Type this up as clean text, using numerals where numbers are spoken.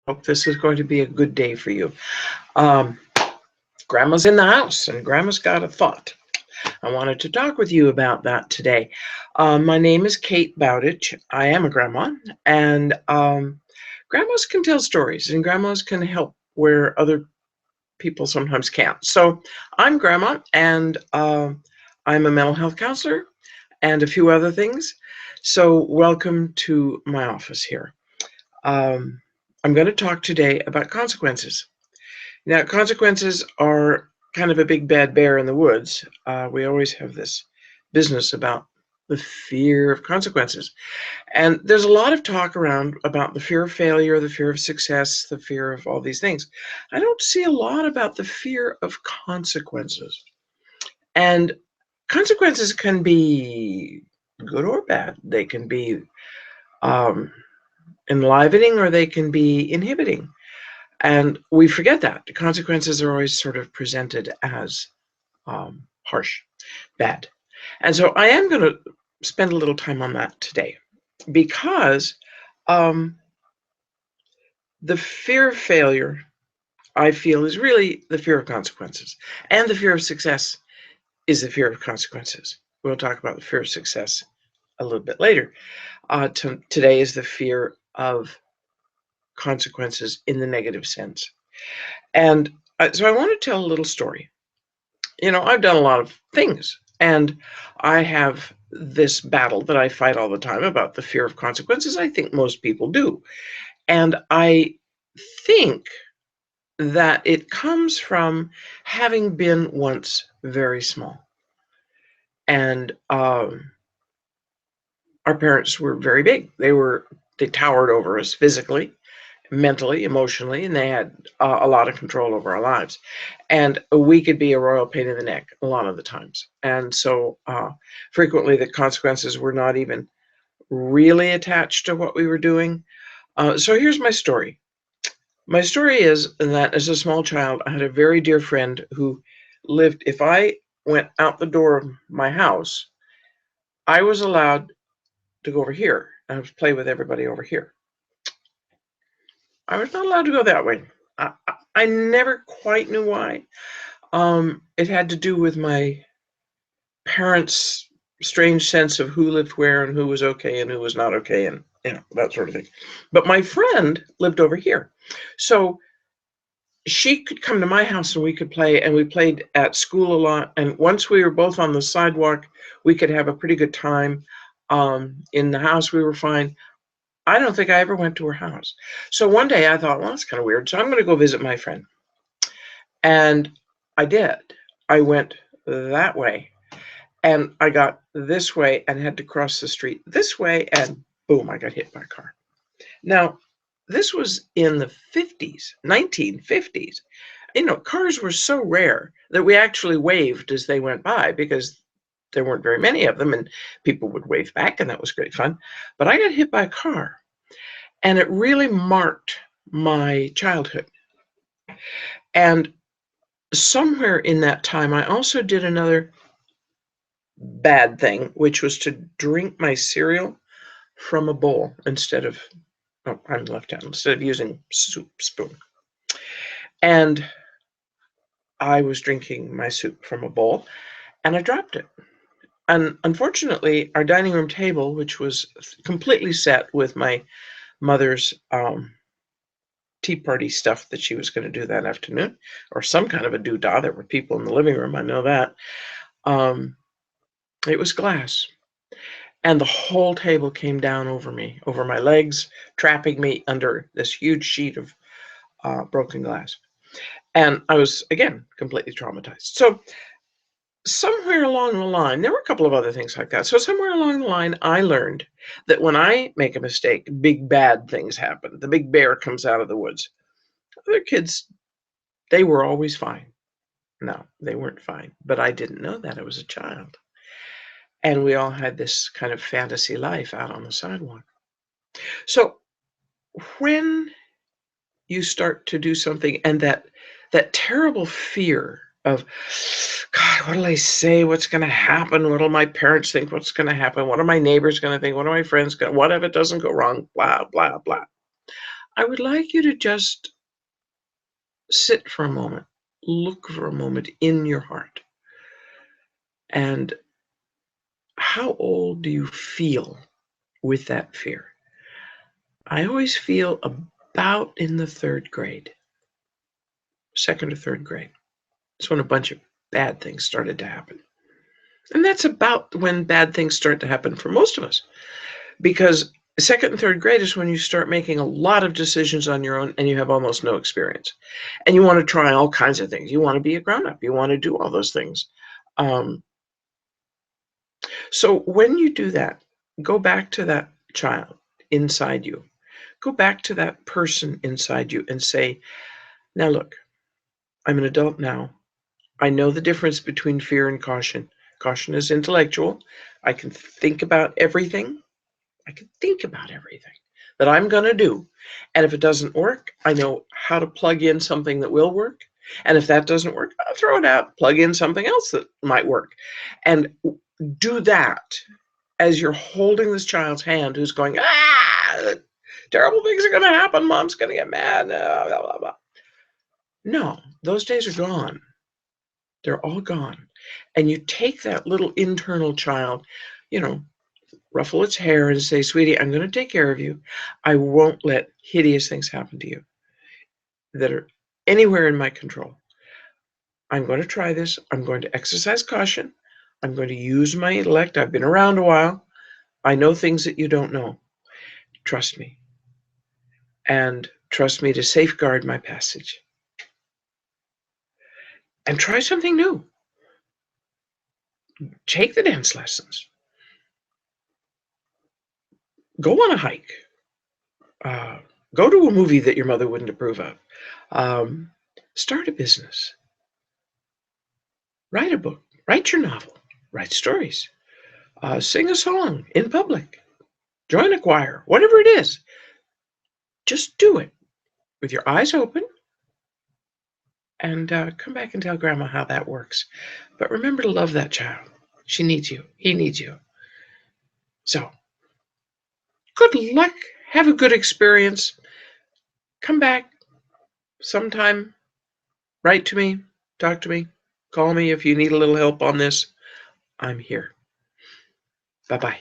Hope this is going to be a good day for you. Um, Grandma's in the house, and Grandma's got a thought. I wanted to talk with you about that today. My name is Kate Bowditch. I am a grandma, and grandmas can tell stories, and grandmas can help where other people sometimes can't. So I'm Grandma, and I'm a mental health counselor and a few other things. So welcome to my office here. Um, I'm going to talk today about consequences. Now, consequences are kind of a big bad bear in the woods. We always have this business about the fear of consequences. And there's a lot of talk around about the fear of failure, the fear of success, the fear of all these things. I don't see a lot about the fear of consequences. And consequences can be good or bad. They can be um, enlivening or they can be inhibiting. And we forget that. The consequences are always sort of presented as harsh, bad. And so I am going to spend a little time on that today because um, the fear of failure, I feel, is really the fear of consequences. And the fear of success is the fear of consequences. We'll talk about the fear of success a little bit later. Today is the fear of consequences in the negative sense. And so I want to tell a little story. I've done a lot of things, and I have this battle that I fight all the time about the fear of consequences. I think most people do. And I think that it comes from having been once very small. And our parents were very big. They towered over us physically, mentally, emotionally, and they had a lot of control over our lives. And we could be a royal pain in the neck a lot of the times. And so frequently the consequences were not even really attached to what we were doing. So here's my story. My story is that as a small child, I had a very dear friend who lived, if I went out the door of my house, I was allowed to go over here and play with everybody over here. I was not allowed to go that way. I never quite knew why. It had to do with my parents' strange sense of who lived where and who was okay and who was not okay, and that sort of thing. But my friend lived over here, so she could come to my house and we could play, and we played at school a lot. And once we were both on the sidewalk, we could have a pretty good time. In the house, we were fine. I don't think I ever went to her house. So one day I thought, well, that's kind of weird. So I'm going to go visit my friend. And I did. I went that way, and I got this way and had to cross the street this way, and boom, I got hit by a car. Now, this was in the 50s, 1950s. Cars were so rare that we actually waved as they went by because there weren't very many of them, and people would wave back, and that was great fun. But I got hit by a car, and it really marked my childhood. And somewhere in that time, I also did another bad thing, which was to drink my cereal from a bowl instead of, oh, I'm left-handed, instead of using soup spoon. And I was drinking my soup from a bowl, and I dropped it. And unfortunately, our dining room table, which was completely set with my mother's tea party stuff that she was going to do that afternoon, or some kind of a doodah. There were people in the living room, I know that. It was glass. And the whole table came down over me, over my legs, trapping me under this huge sheet of broken glass. And I was, again, completely traumatized. So somewhere along the line, there were a couple of other things like that. So somewhere along the line, I learned that when I make a mistake, big bad things happen. The big bear comes out of the woods. Other kids, they were always fine. No, they weren't fine. But I didn't know that. I was a child. And we all had this kind of fantasy life out on the sidewalk. So when you start to do something, and that terrible fear of, God, what'll I say? What's going to happen? What'll my parents think? What's going to happen? What are my neighbors going to think? What are my friends going to, what if it doesn't go wrong? Blah, blah, blah. I would like you to just sit for a moment, look for a moment in your heart. And how old do you feel with that fear? I always feel about in the third grade, second or third grade. It's when a bunch of bad things started to happen. And that's about when bad things start to happen for most of us. Because second and third grade is when you start making a lot of decisions on your own and you have almost no experience. And you want to try all kinds of things. You want to be a grown-up. You want to do all those things. So when you do that, go back to that child inside you. Go back to that person inside you and say, now look, I'm an adult now. I know the difference between fear and caution. Caution is intellectual. I can think about everything. I can think about everything that I'm going to do. And if it doesn't work, I know how to plug in something that will work. And if that doesn't work, I'll throw it out, plug in something else that might work. And do that as you're holding this child's hand who's going, terrible things are going to happen. Mom's going to get mad. Blah, blah, blah. No, those days are gone. They're all gone. And you take that little internal child, ruffle its hair and say, sweetie, I'm going to take care of you. I won't let hideous things happen to you that are anywhere in my control. I'm going to try this. I'm going to exercise caution. I'm going to use my intellect. I've been around a while. I know things that you don't know. Trust me. And trust me to safeguard my passage. And try something new. Take the dance lessons. Go on a hike. Go to a movie that your mother wouldn't approve of. Start a business. Write a book. Write your novel. Write stories. Sing a song in public. Join a choir. Whatever it is. Just do it with your eyes open. And come back and tell Grandma how that works. But remember to love that child. She needs you. He needs you. So, good luck. Have a good experience. Come back sometime. Write to me. Talk to me. Call me if you need a little help on this. I'm here. Bye-bye.